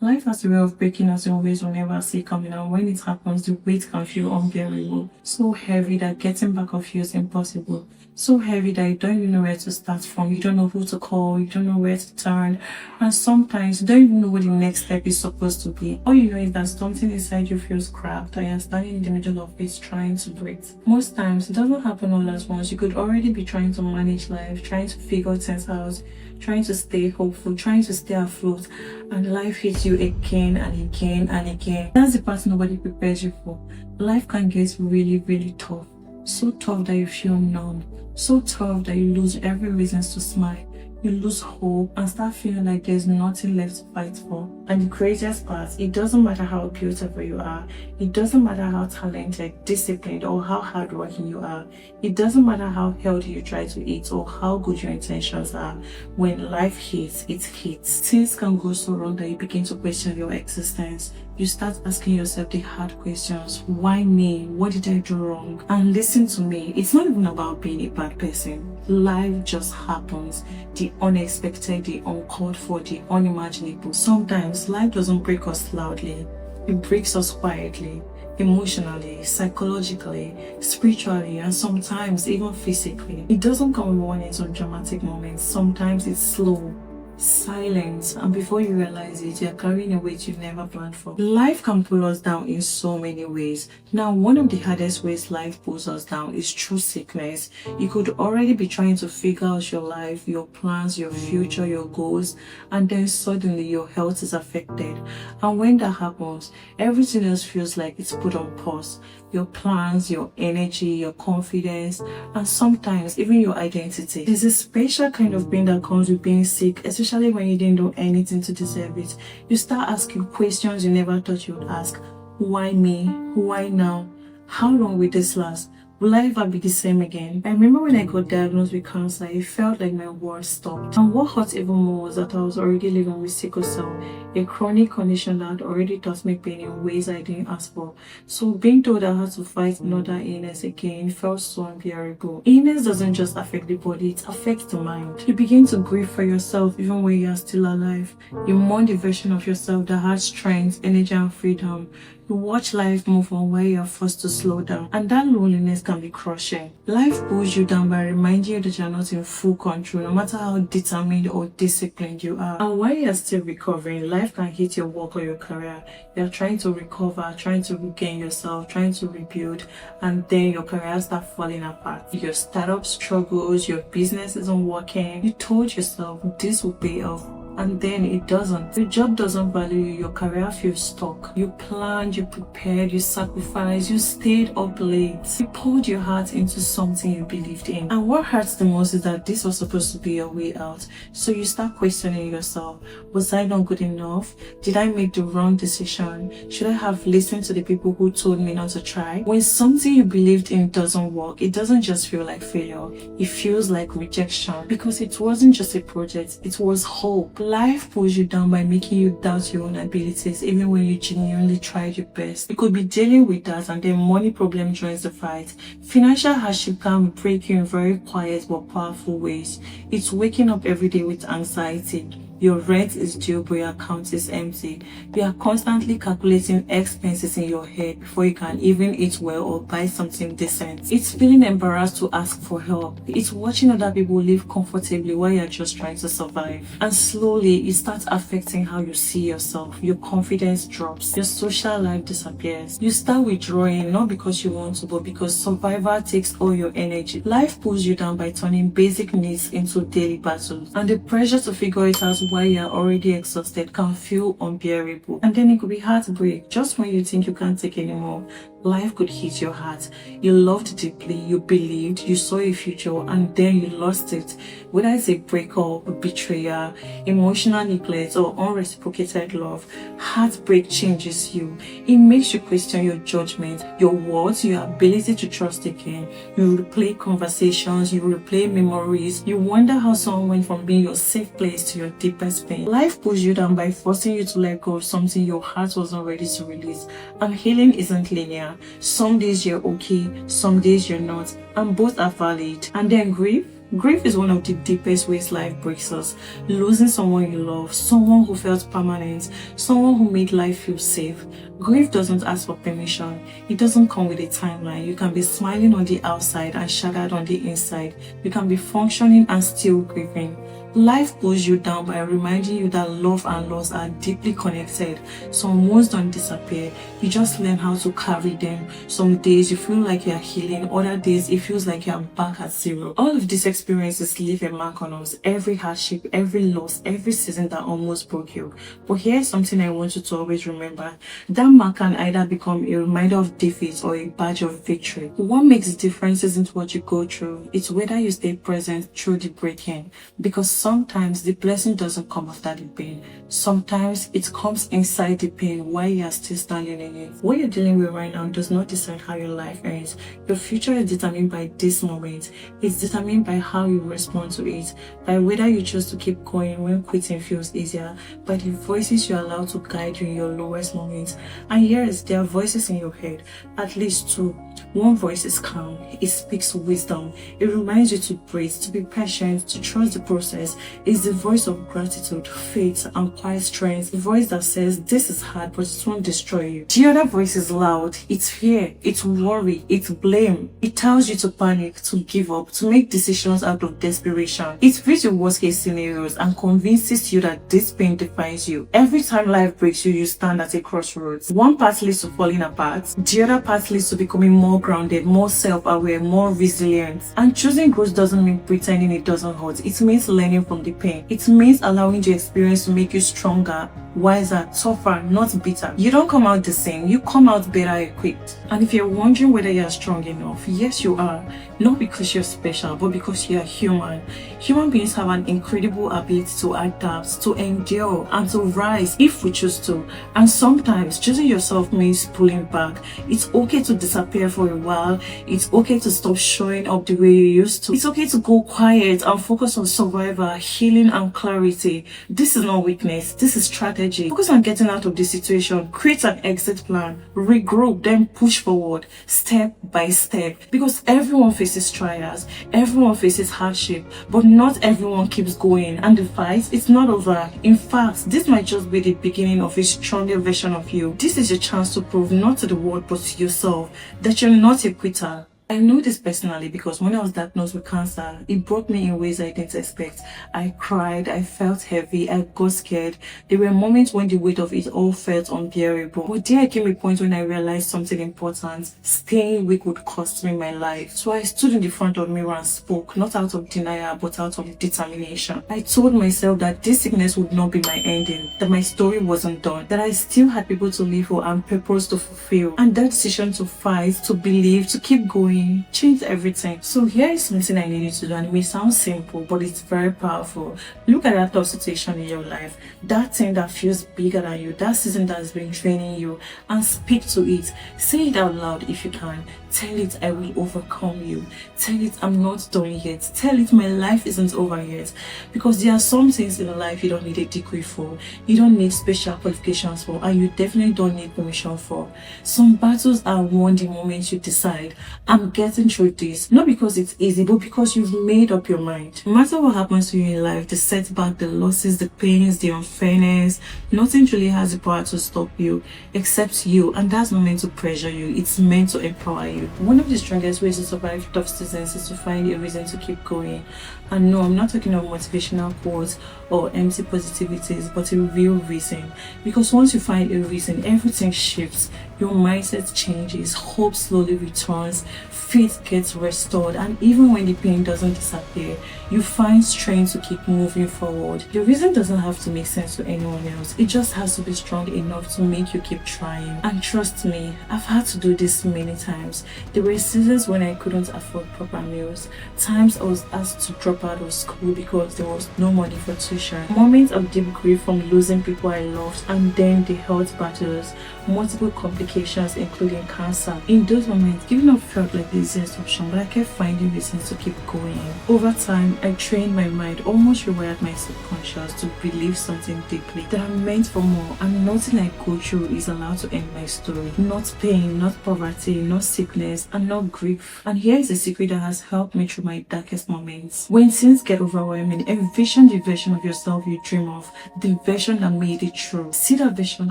Life has a way of breaking us in ways we never see coming, and when it happens, the weight can feel unbearable. So heavy that getting back up feels impossible. So heavy that you don't even know where to start from. You don't know who to call, you don't know where to turn, and sometimes you don't even know what the next step is supposed to be. All you know is that something inside you feels cracked and you're standing in the middle of it trying to breathe. Most times, it doesn't happen all at once. You could already be trying to manage life, trying to figure things out, trying to stay hopeful, trying to stay afloat, and life hits you again and again and again. That's the part nobody prepares you for. Life can get really, really tough. So tough that you feel numb. So tough that you lose every reason to smile. You lose hope and start feeling like there's nothing left to fight for. And the craziest part, it doesn't matter how beautiful you are. It doesn't matter how talented, disciplined, or how hardworking you are. It doesn't matter how healthy you try to eat or how good your intentions are. When life hits, it hits. Things can go so wrong that you begin to question your existence. You start asking yourself the hard questions. Why me? What did I do wrong? And listen to me, it's not even about being a bad person. Life just happens. The unexpected, the uncalled for, the unimaginable. Sometimes life doesn't break us loudly. It breaks us quietly, emotionally, psychologically, spiritually, and sometimes even physically. It doesn't come with warnings or dramatic moments. Sometimes it's slow, silence, and before you realize it, you're carrying a weight you've never planned for. Life can pull us down in so many ways. Now, one of the hardest ways life pulls us down is through sickness. You could already be trying to figure out your life, your plans, your future, your goals, and then suddenly your health is affected. And when that happens, everything else feels like it's put on pause. Your plans, your energy, your confidence, and sometimes even your identity. There's a special kind of pain that comes with being sick, especially when you didn't do anything to deserve it. You start asking questions you never thought you would ask. Why me? Why now? How long will this last? Will I ever be the same again? I remember when I got diagnosed with cancer, it felt like my world stopped. And what hurt even more was that I was already living with sickle cell, a chronic condition that had already taught me pain in ways I didn't ask for. So being told I had to fight another illness again felt so unbearable. Illness doesn't just affect the body, it affects the mind. You begin to grieve for yourself even when you are still alive. You mourn the version of yourself that had strength, energy, and freedom. You watch life move on while you are forced to slow down, and that loneliness can be crushing. Life pulls you down by reminding you that you are not in full control, no matter how determined or disciplined you are. And while you are still recovering, life can hit your work or your career. You are trying to recover, trying to regain yourself, trying to rebuild, and then your career starts falling apart. Your startup struggles, your business isn't working. You told yourself this will pay off, and then it doesn't. Your job doesn't value you, your career feels stuck. You planned, you prepared, you sacrificed, you stayed up late. You poured your heart into something you believed in. And what hurts the most is that this was supposed to be your way out. So you start questioning yourself. Was I not good enough? Did I make the wrong decision? Should I have listened to the people who told me not to try? When something you believed in doesn't work, it doesn't just feel like failure. It feels like rejection, because it wasn't just a project, it was hope. Life pulls you down by making you doubt your own abilities even when you genuinely tried your best. You could be dealing with that and then money problem joins the fight. Financial hardship can break you in very quiet but powerful ways. It's waking up every day with anxiety. Your rent is due but your account is empty. You are constantly calculating expenses in your head before you can even eat well or buy something decent. It's feeling embarrassed to ask for help. It's watching other people live comfortably while you're just trying to survive. And slowly, it starts affecting how you see yourself. Your confidence drops. Your social life disappears. You start withdrawing, not because you want to, but because survival takes all your energy. Life pulls you down by turning basic needs into daily battles. And the pressure to figure it out while you're already exhausted can feel unbearable. And then it could be heartbreak. Just when you think you can't take anymore, life could hit your heart. You loved deeply, you believed, you saw a future, and then you lost it. Whether it's a breakup, betrayal, emotional neglect, or unreciprocated love, heartbreak changes you. It makes you question your judgment, your words, your ability to trust again. You replay conversations, you replay memories. You wonder how someone went from being your safe place to your deepest pain. Life pulls you down by forcing you to let go of something your heart wasn't ready to release. And healing isn't linear. Some days you're okay, some days you're not, and both are valid. And then grief. Grief is one of the deepest ways life breaks us. Losing someone you love, someone who felt permanent, someone who made life feel safe. Grief doesn't ask for permission. It doesn't come with a timeline. You can be smiling on the outside and shattered on the inside. You can be functioning and still grieving. Life pulls you down by reminding you that love and loss are deeply connected. Some wounds don't disappear. You just learn how to carry them. Some days you feel like you're healing. Other days it feels like you're back at zero. All of these experiences leave a mark on us. Every hardship, every loss, every season that almost broke you. But here's something I want you to always remember. That mark can either become a reminder of defeat or a badge of victory. What makes the difference isn't what you go through. It's whether you stay present through the breaking. Because sometimes the blessing doesn't come after the pain. Sometimes it comes inside the pain while you are still standing in it. What you're dealing with right now does not decide how your life ends. Your future is determined by this moment. It's determined by how you respond to it, by whether you choose to keep going when quitting feels easier, by the voices you allow to guide you in your lowest moments. And yes, there are voices in your head, at least two. One voice is calm. It speaks wisdom. It reminds you to breathe, to be patient, to trust the process. It's the voice of gratitude, faith, and quiet strength. The voice that says, this is hard, but it won't destroy you. The other voice is loud. It's fear, it's worry, it's blame. It tells you to panic, to give up, to make decisions out of desperation. It feeds your worst case scenarios and convinces you that this pain defines you. Every time life breaks you, you stand at a crossroads. One path leads to falling apart. The other path leads to becoming more grounded, more self-aware, more resilient. And choosing growth doesn't mean pretending it doesn't hurt. It means learning from the pain. It means allowing the experience to make you stronger, wiser, tougher, not bitter. You don't come out the same. You come out better equipped. And if you're wondering whether you're strong enough, yes you are. Not because you're special, but because you're human. Human beings have an incredible ability to adapt, to endure, and to rise if we choose to. And sometimes choosing yourself means pulling back. It's okay to disappear for a while. It's okay to stop showing up the way you used to. It's okay to go quiet and focus on survival, healing, and clarity. This is not weakness. This is strategy. Focus on getting out of the situation. Create an exit plan. Regroup, then push forward, step by step. Because everyone faces trials. Everyone faces hardship. But not everyone keeps going. And the fight, it's not over. In fact, this might just be the beginning of a stronger version of you. This is your chance to prove not to the world but to yourself that you're not a quitter. I know this personally because when I was diagnosed with cancer, it broke me in ways I didn't expect. I cried, I felt heavy, I got scared. There were moments when the weight of it all felt unbearable. But there came a point when I realized something important. Staying weak would cost me my life. So I stood in the front of the mirror and spoke, not out of denial, but out of determination. I told myself that this sickness would not be my ending, that my story wasn't done, that I still had people to live for and purpose to fulfill. And that decision to fight, to believe, to keep going, changed everything. So here is something I need you to do, and it may sound simple, but it's very powerful. Look at that tough situation in your life, that thing that feels bigger than you, that season that's been training you, and speak to it. Say it out loud if you can. Tell it, I will overcome you. Tell it, I'm not done yet. Tell it, my life isn't over yet. Because there are some things in life you don't need a degree for, you don't need special qualifications for, and you definitely don't need permission for. Some battles are won the moment you decide, I'm getting through this, not because it's easy, but because you've made up your mind. No matter what happens to you in life, the setback, the losses, the pains, the unfairness, nothing truly has the power to stop you except you, and that's not meant to pressure you, it's meant to empower you. One of the strongest ways to survive tough seasons is to find a reason to keep going. And no, I'm not talking about motivational quotes or empty positivities, but a real reason. Because once you find a reason, everything shifts. Your mindset changes, hope slowly returns, faith gets restored, and even when the pain doesn't disappear, you find strength to keep moving forward. The reason doesn't have to make sense to anyone else. It just has to be strong enough to make you keep trying. And trust me, I've had to do this many times. There were seasons when I couldn't afford proper meals. Times I was asked to drop out of school because there was no money for tuition. Moments of deep grief from losing people I loved, and then the health battles, multiple complications including cancer. In those moments, giving up felt like the easiest option, but I kept finding reasons to keep going. Over time, I trained my mind, almost rewired my subconscious to believe something deeply, that I'm meant for more, and nothing I go through is allowed to end my story. Not pain, not poverty, not sickness, and not grief. And here is a secret that has helped me through my darkest moments. When things get overwhelming, envision the version of yourself you dream of, the version that made it true. See that version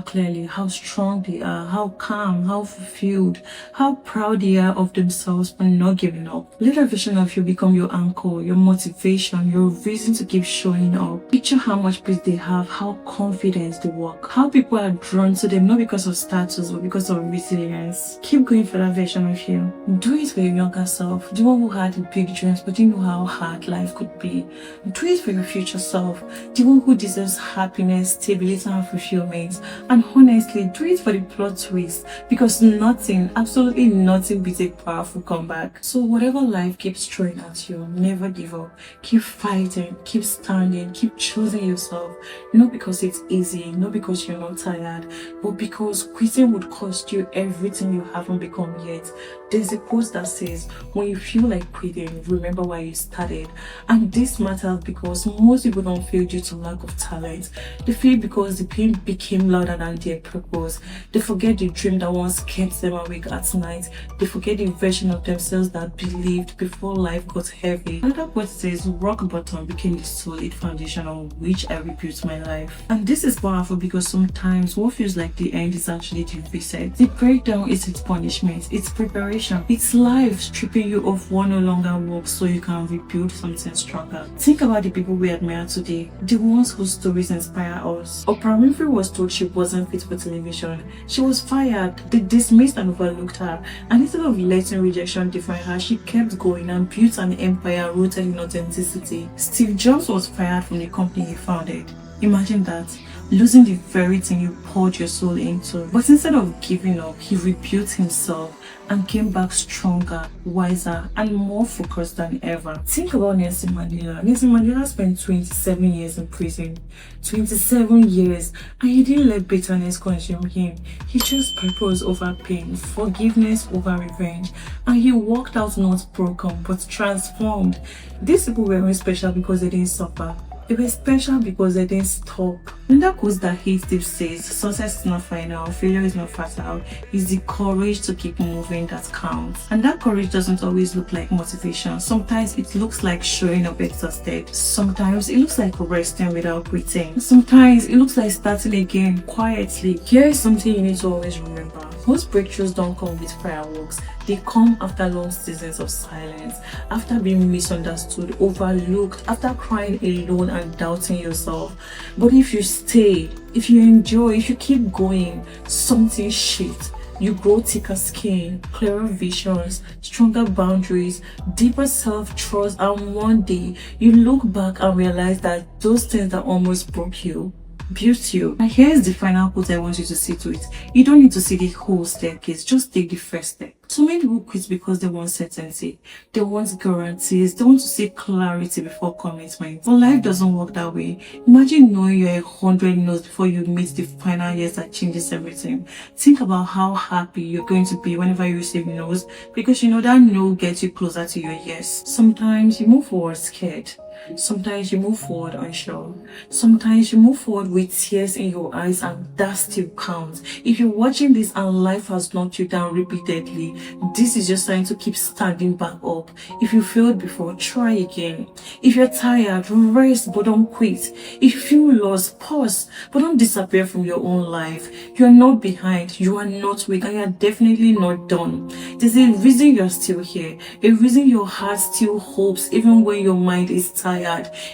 clearly, how strong they are, how calm, how fulfilled, how proud they are of themselves for not giving up. Let that version of you become your anchor, your motivation, your reason to keep showing up. Picture how much peace they have, how confident they walk, how people are drawn to them, not because of status but because of resilience. Keep going for that version of you. Do it for your younger self, the one who had the big dreams but didn't know how hard life could be. Do it for your future self, the one who deserves happiness, stability, and fulfillment. And honestly, do it for the plot twist, because nothing, absolutely nothing beats a powerful comeback. So whatever life keeps throwing at you, never give up. Keep fighting, keep standing, keep choosing yourself. Not because it's easy, not because you're not tired, but because quitting would cost you everything you haven't become yet. There's a quote that says, when you feel like quitting, remember why you started. And this matters because most people don't fail due to lack of talent. They fail because the pain became louder than their purpose. They forget the dream that once kept them awake at night. They forget the version of themselves that believed before life got heavy. Another quote says, rock bottom became the solid foundation on which I rebuilt my life. And this is powerful because sometimes what feels like the end is actually the reset. The breakdown is its punishment, its preparation, it's life stripping you of what no longer works so you can rebuild something stronger. Think about the people we admire today, the ones whose stories inspire us. Oprah Winfrey was told she wasn't fit for television. She was fired, they dismissed and overlooked her, and instead of letting rejection define her, she kept going and built an empire rooted in authenticity. Steve Jobs was fired from the company he founded. Imagine that, losing the very thing you poured your soul into. But instead of giving up, he rebuilt himself and came back stronger, wiser, and more focused than ever. Think about Nelson Mandela. Nelson Mandela spent 27 years in prison. 27 years, and he didn't let bitterness consume him. He chose purpose over pain, forgiveness over revenge, and he walked out not broken but transformed. These people weren't special because they didn't suffer. They were special because they didn't stop. And that quote that Heath Steve says, success is not final, failure is not fatal, is the courage to keep moving that counts. And that courage doesn't always look like motivation. Sometimes it looks like showing up exhausted. Sometimes it looks like resting without quitting. Sometimes it looks like starting again quietly. Here is something you need to always remember. Most breakthroughs don't come with fireworks. They come after long seasons of silence, after being misunderstood, overlooked, after crying alone and doubting yourself. But if you stay, if you enjoy, if you keep going, something shifts. You grow thicker skin, clearer visions, stronger boundaries, deeper self-trust, and one day you look back and realize that those things that almost broke you built you. And here's the final quote I want you to see to it. You don't need to see the whole staircase, just take the first step. So many people quit because they want certainty, they want guarantees, they want to see clarity before commitment. But life doesn't work that way. Imagine knowing you're 100 no's before you meet the final yes that changes everything. Think about how happy you're going to be whenever you receive no's, because you know that no gets you closer to your yes. Sometimes you move forward scared. Sometimes you move forward unsure. Sometimes you move forward with tears in your eyes, and that still counts. If you're watching this and life has knocked you down repeatedly, this is your sign to keep standing back up. If you failed before, try again. If you're tired, rest but don't quit. If you feel lost, pause but don't disappear from your own life. You are not behind, you are not weak, and you are definitely not done. There's a reason you're still here, a reason your heart still hopes even when your mind is tired,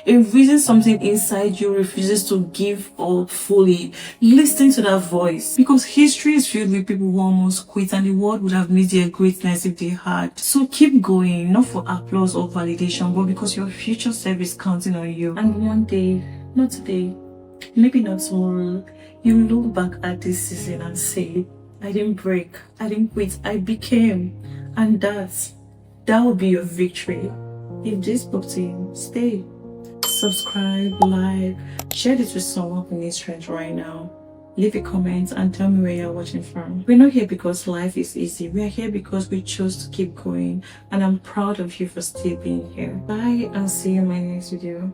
a reason something inside you refuses to give up fully. Listen to that voice, because history is filled with people who almost quit and the world would have missed their greatness if they had. So keep going, not for applause or validation, but because your future self is counting on you. And one day, not today, maybe not tomorrow, you look back at this season and say, I didn't break, I didn't quit, I became. And that will be your victory. If this spoke to you, stay. Subscribe, like, share this with someone who needs strength right now. leave a comment and tell me where you're watching from. We're not here because life is easy. We are here because we chose to keep going, and I'm proud of you for still being here. Bye, and see you in my next video.